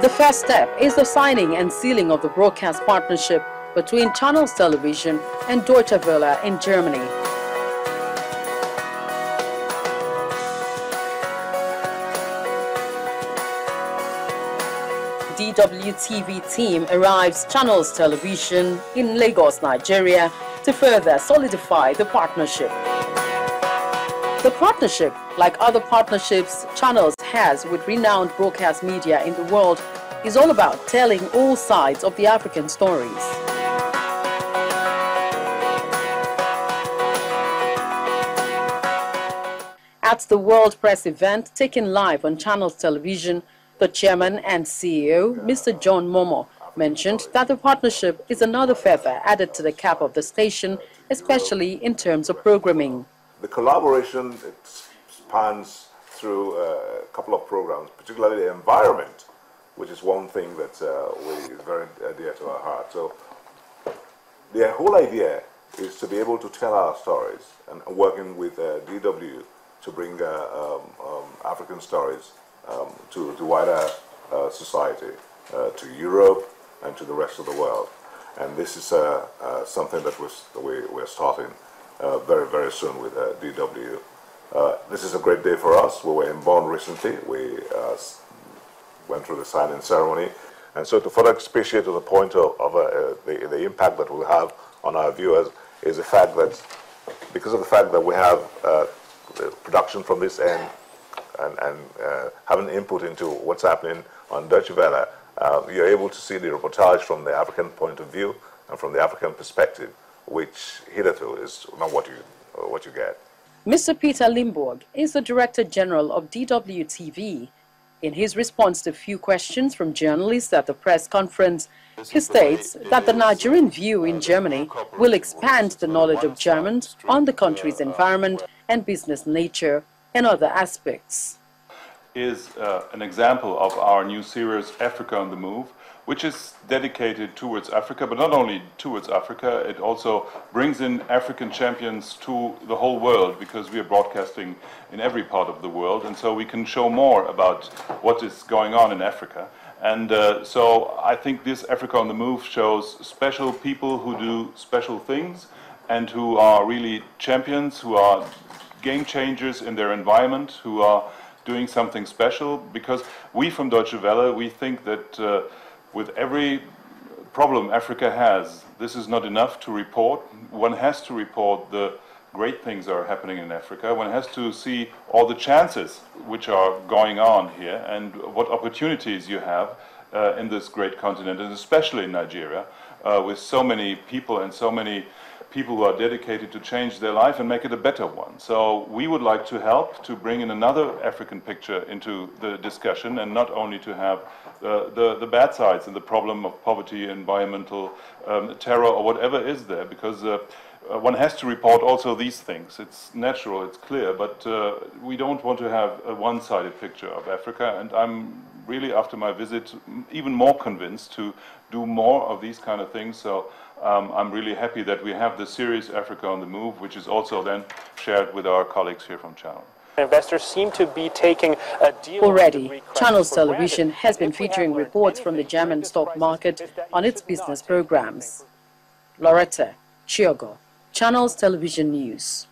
The first step is the signing and sealing of the broadcast partnership between Channels Television and Deutsche Welle in Germany. DWTV team arrives Channels Television in Lagos, Nigeria to further solidify the partnership. The partnership, like other partnerships Channels has with renowned broadcast media in the world, is all about telling all sides of the African stories. At the World Press event taken live on Channels Television, the chairman and CEO, Mr. John Momo, mentioned that the partnership is another feather added to the cap of the station, especially in terms of programming. The collaboration, it spans through a couple of programs, particularly the environment, which is one thing that is very dear to our heart. So the whole idea is to be able to tell our stories, and working with DW to bring African stories to the wider society, to Europe and to the rest of the world. And this is something that we're starting very, very soon with DW. This is a great day for us. We were in Bonn recently. We went through the signing ceremony. And so to further expatiate to the point of the impact that we'll have on our viewers is the fact that, because of the fact that we have the production from this end and having input into what's happening on Deutsche Welle, you're able to see the reportage from the African point of view and from the African perspective, which hitherto is not what you get. Mr. Peter Limburg is the Director General of DWTV. In his response to a few questions from journalists at the press conference, he states that the Nigerian view in Germany will expand the knowledge of Germans on the country's environment and business nature and other aspects. Is an example of our new series Africa on the Move, which is dedicated towards Africa, but not only towards Africa, it also brings in African champions to the whole world, because we are broadcasting in every part of the world, and so we can show more about what is going on in Africa. And so I think this Africa on the Move shows special people who do special things and who are really champions, who are game changers in their environment, who are doing something special, because we from Deutsche Welle, we think that with every problem Africa has, this is not enough to report. One has to report the great things that are happening in Africa. One has to see all the chances which are going on here and what opportunities you have in this great continent, and especially in Nigeria, with so many people and so many people who are dedicated to change their life and make it a better one. So we would like to help to bring in another African picture into the discussion, and not only to have the bad sides and the problem of poverty, environmental terror, or whatever is there, because one has to report also these things. It's natural, it's clear, but we don't want to have a one-sided picture of Africa, and I'm really, after my visit, even more convinced to do more of these kind of things. So I'm really happy that we have the series Africa on the Move, which is also then shared with our colleagues here from Channel. Investors seem to be taking a deal. Already, Channels Television has been featuring reports from the German stock market on its business programs. Loretta Chiogo, Channels Television News.